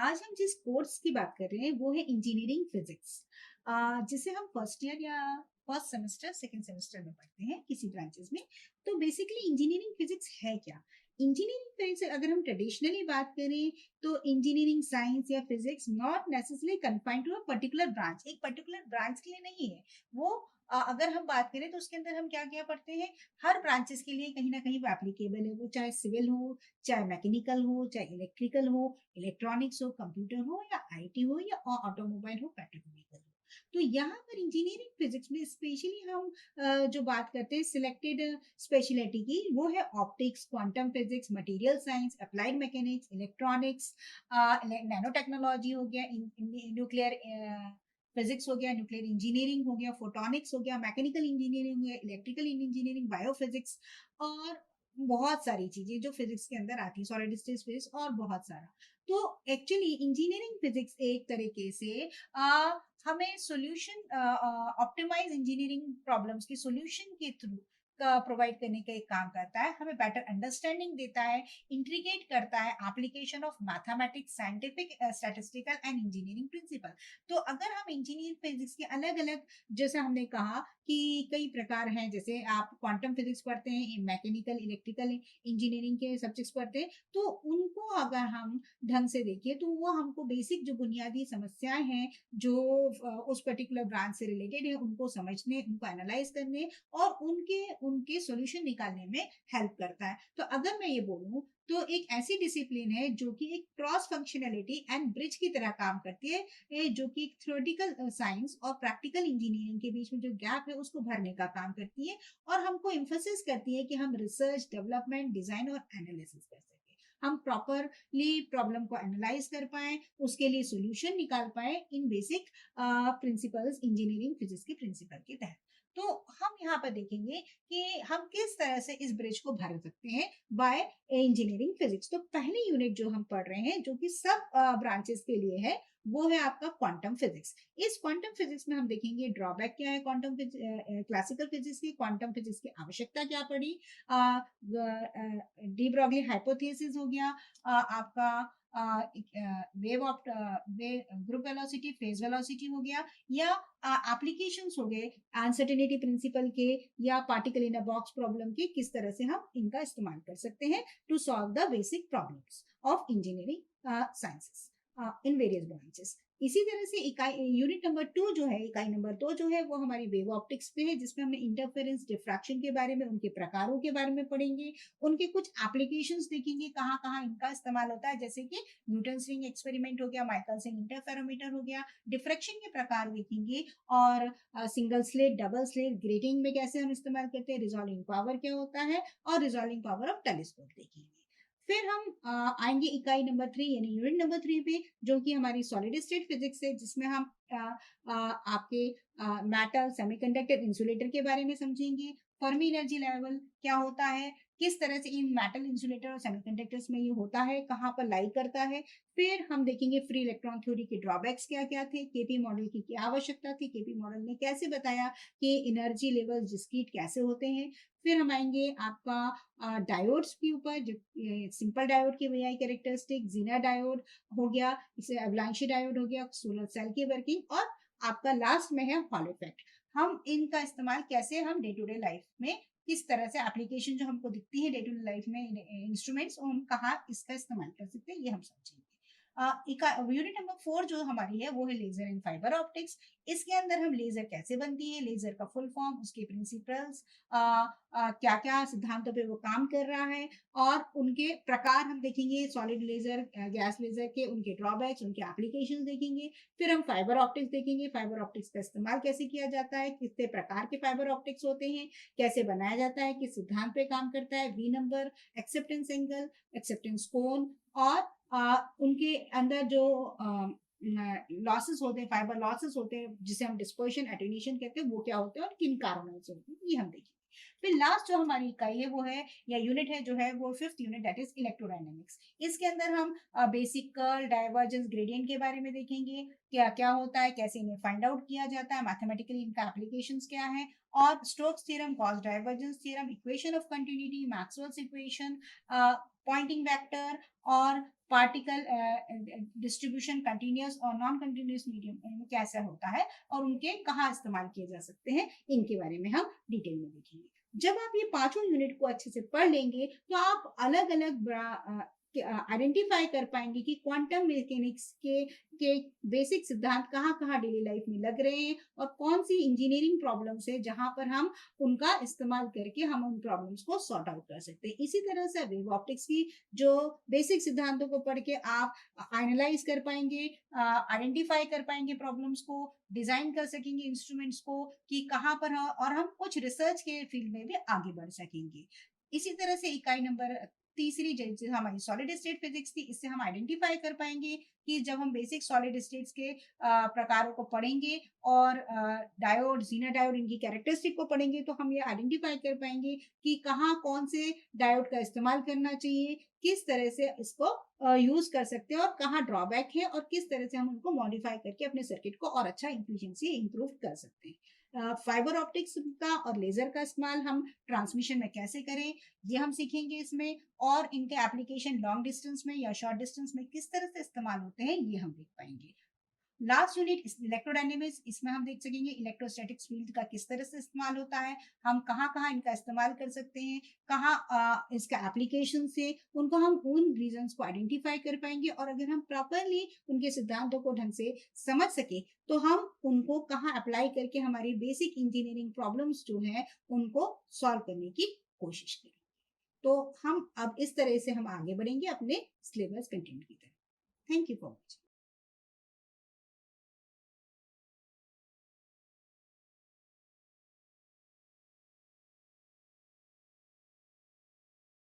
आज हम जिस कोर्स की बात कर रहे हैं वो है इंजीनियरिंग फिजिक्स, जिसे हम फर्स्ट ईयर या फर्स्ट सेमेस्टर सेकंड सेमेस्टर में पढ़ते हैं किसी ब्रांचेस में। तो बेसिकली इंजीनियरिंग फिजिक्स है क्या? इंजीनियरिंग फिजिक्स अगर हम ट्रेडिशनली बात करें तो इंजीनियरिंग साइंस या physics not necessarily confined to a particular branch, एक पर्टिकुलर ब्रांच के लिए नहीं है वो। अगर हम बात करें तो उसके अंदर हम क्या क्या पढ़ते हैं, हर ब्रांचेस के लिए कहीं ना कहीं वो एप्लीकेबल है, वो चाहे सिविल हो, चाहे मैकेनिकल हो, चाहे इलेक्ट्रिकल हो, इलेक्ट्रॉनिक्स हो, कंप्यूटर हो या आईटी हो या ऑटोमोबाइल हो, पेट्रोकेमिकल हो। तो यहाँ पर इंजीनियरिंग फिजिक्स में स्पेशली हम जो बात करते हैं सिलेक्टेड स्पेशलिटी की, वो है optics, quantum physics, material science, applied mechanics, electronics, nano technology हो गया, न्यूक्लियर फिजिक्स हो गया, न्यूक्लियर इंजीनियरिंग हो गया, फोटोनिक्स हो गया, मैकेनिकल इंजीनियरिंग हो गया, इलेक्ट्रिकल इंजीनियरिंग, बायोफिजिक्स और बहुत सारी चीजें जो फिजिक्स के अंदर आती है, सॉलिड स्टेट फिजिक्स और बहुत सारा। तो एक्चुअली इंजीनियरिंग फिजिक्स एक तरीके से हमें सॉल्यूशन ऑप्टिमाइज इंजीनियरिंग प्रॉब्लम्स की सॉल्यूशन के थ्रू प्रोवाइड करने का एक काम करता है, हमें बेटर अंडरस्टैंडिंग देता है, इंट्रीगेट करता है application of mathematics, scientific, statistical and engineering principle. तो अगर हम इंजीनियरिंग फिजिक्स के अलग अलग, जैसे हमने कहा कि कई प्रकार हैं, जैसे आप क्वांटम फिजिक्स पढ़ते हैं, मैकेनिकल इलेक्ट्रिकल इंजीनियरिंग के सब्जेक्ट्स पढ़ते हैं, तो उनको अगर हम ढंग से देखें तो वो हमको बेसिक जो बुनियादी समस्याएं हैं जो उस पर्टिकुलर ब्रांच से रिलेटेड है उनको समझने, उनको एनालाइज करने और उनके उनके सॉल्यूशन निकालने में हेल्प करता है। तो अगर मैं ये बोलूं तो एक ऐसी डिसिप्लिन है जो कि एक क्रॉस फंक्शनैलिटी एंड ब्रिज की तरह काम करती है, जो कि थ्योरेटिकल साइंस और प्रैक्टिकल इंजीनियरिंग के बीच में जो गैप है उसको भरने का काम करती है और हमको एम्फोसिस करती है कि हम रिसर्च, डेवलपमेंट, डिजाइन और एनालिसिस कर सकें, हम प्रॉपरली प्रॉब्लम को एनालाइज कर पाए, उसके लिए सॉल्यूशन निकाल पाए इन बेसिक प्रिंसिपल्स, इंजीनियरिंग फिजिक्स के प्रिंसिपल के तहत। तो हम यहाँ पर देखेंगे कि हम किस तरह से इस ब्रिज को भर सकते हैं बाय इंजीनियरिंग फिजिक्स। तो पहली यूनिट जो हम पढ़ रहे हैं जो कि सब ब्रांचेस के लिए है, वो है आपका क्वांटम फिजिक्स। इस क्वांटम फिजिक्स में हम देखेंगे ड्रॉबैक क्या है, क्वांटम क्लासिकल फिजिक्स की, क्वांटम फिजिक्स की आवश्यकता क्या पड़ी, डी ब्रॉगली हाइपोथेसिस हो गया, आपका wave of way group velocity, phase velocity हो गया, या एप्लीकेशंस हो गए अनसर्टेनिटी प्रिंसिपल के या particle in a box problem के, किस तरह से हम इनका इस्तेमाल कर सकते हैं to solve the basic problems of engineering sciences in various branches. इसी तरह से इकाई यूनिट नंबर 2 जो है, इकाई नंबर 2 जो है वो हमारी वेव ऑप्टिक्स पे है, जिसमें हमने इंटरफेरेंस, डिफ्रैक्शन के बारे में, उनके प्रकारों के बारे में पढ़ेंगे, उनके कुछ एप्लीकेशंस देखेंगे कहाँ कहाँ इनका इस्तेमाल होता है, जैसे कि न्यूटन रिंग एक्सपेरिमेंट हो गया, माइकलसन इंटरफेरोमीटर हो गया, डिफ्रैक्शन के प्रकार देखेंगे और single slit, double slit, grating में कैसे हम इस्तेमाल करते हैं, रिजॉल्विंग पावर क्या होता है और रिजॉल्विंग पावर ऑफ टेलीस्कोप देखेंगे। फिर हम आएंगे इकाई नंबर 3 यानी यूनिट नंबर 3 पे, जो कि हमारी सॉलिड स्टेट फिजिक्स है, जिसमें हम आपके मेटल, सेमीकंडक्टर, इंसुलेटर के बारे में समझेंगे, फर्मी एनर्जी लेवल क्या होता है, किस तरह से इन मेटल, इंसुलेटर और सेमीकंडक्टर्स में ये होता है, कहाँ पर लाई करता है। फिर हम देखेंगे फ्री इलेक्ट्रॉन थ्योरी के ड्रॉबैक्स क्या क्या थे, केपी मॉडल की क्या आवश्यकता थी, केपी मॉडल ने कैसे बताया कि एनर्जी लेवल डिस्क्रीट कैसे होते हैं। फिर हम आएंगे आपका डायोड्स के ऊपर, जो सिंपल डायोड की वीआई कैरेक्टरिस्टिक, जीना डायोड हो गया, इसे अवलांशी डायोड हो गया, सोलर सेल की वर्किंग, और आपका लास्ट में है हॉल इफेक्ट। हम इनका इस्तेमाल कैसे हम डे टू डे लाइफ में, किस तरह से एप्लीकेशन जो हमको दिखती है डे टू डे लाइफ में इंस्ट्रूमेंट्स, हम कहाँ इसका इस्तेमाल कर सकते हैं, ये हम समझेंगे। यूनिट नंबर 4 जो हमारी है वो है लेजर एंड फाइबर ऑप्टिक्स। इसके अंदर हम लेजर कैसे बनती है, लेजर का फुल फॉर्म, उसके प्रिंसिपल्स, क्या क्या सिद्धांतों पे वो काम कर रहा है और उनके प्रकार हम देखेंगे, सॉलिड लेजर, गैस लेजर के, उनके ड्रॉबैक्स, उनके एप्लीकेशंस देखेंगे। फिर हम फाइबर ऑप्टिक्स देखेंगे, फाइबर ऑप्टिक्स का इस्तेमाल कैसे किया जाता है, कितने प्रकार के फाइबर ऑप्टिक्स होते हैं, कैसे बनाया जाता है, किस सिद्धांत पे काम करता है, V number, acceptance angle, acceptance cone, और उनके अंदर जो लॉसेस होते हैं, फाइबर लॉसेस होते हैं, जिसे हम डिस्पर्शन, एटेन्यूएशन कहते हैं, वो क्या होते हैं और किन कारणों से होते हैं, ये हम देखेंगे। फिर लास्ट जो हमारी इकाई है वो है, या यूनिट है जो है, वो fifth unit, that is electrodynamics. इसके अंदर हम बेसिक कर्ल, डाइवर्जेंस, ग्रेडियंट के बारे में देखेंगे, क्या क्या होता है, कैसे इन्हें फाइंड आउट किया जाता है, मैथमेटिकली इनका एप्लीकेशंस क्या है, और Stokes theorem, Gauss divergence theorem, equation of continuity, Maxwell's equation, Poynting vector, और पार्टिकल डिस्ट्रीब्यूशन कंटिन्यूअस और नॉन कंटिन्यूअस मीडियम में कैसा होता है और उनके कहाँ इस्तेमाल किए जा सकते हैं, इनके बारे में हम डिटेल में देखेंगे। जब आप ये पांचों यूनिट को अच्छे से पढ़ लेंगे तो आप अलग अलग आइडेंटिफाई कर पाएंगे कि क्वांटम मैकेनिक्स के बेसिक सिद्धांत कहाँ कहाँ डेली लाइफ में लग रहे हैं और कौन सी इंजीनियरिंग प्रॉब्लम्स है जहां पर हम उनका इस्तेमाल करके हम उन प्रॉब्लम्स को सॉर्ट आउट कर सकते हैं। इसी तरह से वेव ऑप्टिक्स की जो बेसिक सिद्धांतों को पढ़ के आप एनालाइज कर पाएंगे, आइडेंटिफाई कर पाएंगे प्रॉब्लम्स को, डिजाइन कर सकेंगे इंस्ट्रूमेंट्स को कि कहाँ पर और हम कुछ रिसर्च के फील्ड में भी आगे बढ़ सकेंगे। इसी तरह से इकाई नंबर तीसरी जैसे हमारी सॉलिड स्टेट फिजिक्स थी, इससे हम आइडेंटिफाई कर पाएंगे कि जब हम बेसिक सॉलिड स्टेट्स के प्रकारों को पढ़ेंगे और डायोड, जीना डायोड, इनकी कैरेक्टरिस्टिक को पढ़ेंगे तो हम ये आइडेंटिफाई कर पाएंगे कि कहाँ कौन से डायोड का इस्तेमाल करना चाहिए, किस तरह से इसको यूज कर सकते हैं और कहाँ ड्रॉबैक है और किस तरह से हम उनको मॉडिफाई करके अपने सर्किट को और अच्छा इफिशियंसी इंप्रूव कर सकते हैं। फाइबर ऑप्टिक्स का और लेजर का इस्तेमाल हम ट्रांसमिशन में कैसे करें, ये हम सीखेंगे इसमें, और इनके एप्लीकेशन लॉन्ग डिस्टेंस में या शॉर्ट डिस्टेंस में किस तरह से इस्तेमाल होते हैं, ये हम देख पाएंगे। लास्ट यूनिट इलेक्ट्रोडायनेमिक्स, इसमें हम देख सकेंगे इलेक्ट्रोस्टैटिक्स फील्ड का किस तरह से इस्तेमाल होता है, हम कहाँ कहाँ इनका इस्तेमाल कर सकते हैं, कहाँ इसका एप्लीकेशन से उनको हम उन रीजंस को आइडेंटिफाई कर पाएंगे और अगर हम प्रॉपरली उनके सिद्धांतों को ढंग से समझ सके तो हम उनको कहाँ अप्लाई करके हमारी बेसिक इंजीनियरिंग प्रॉब्लम्स जो है उनको सॉल्व करने की कोशिश करें। तो हम अब इस तरह से हम आगे बढ़ेंगे अपने सिलेबस कंटेंट की तरफ। Thank you for watching.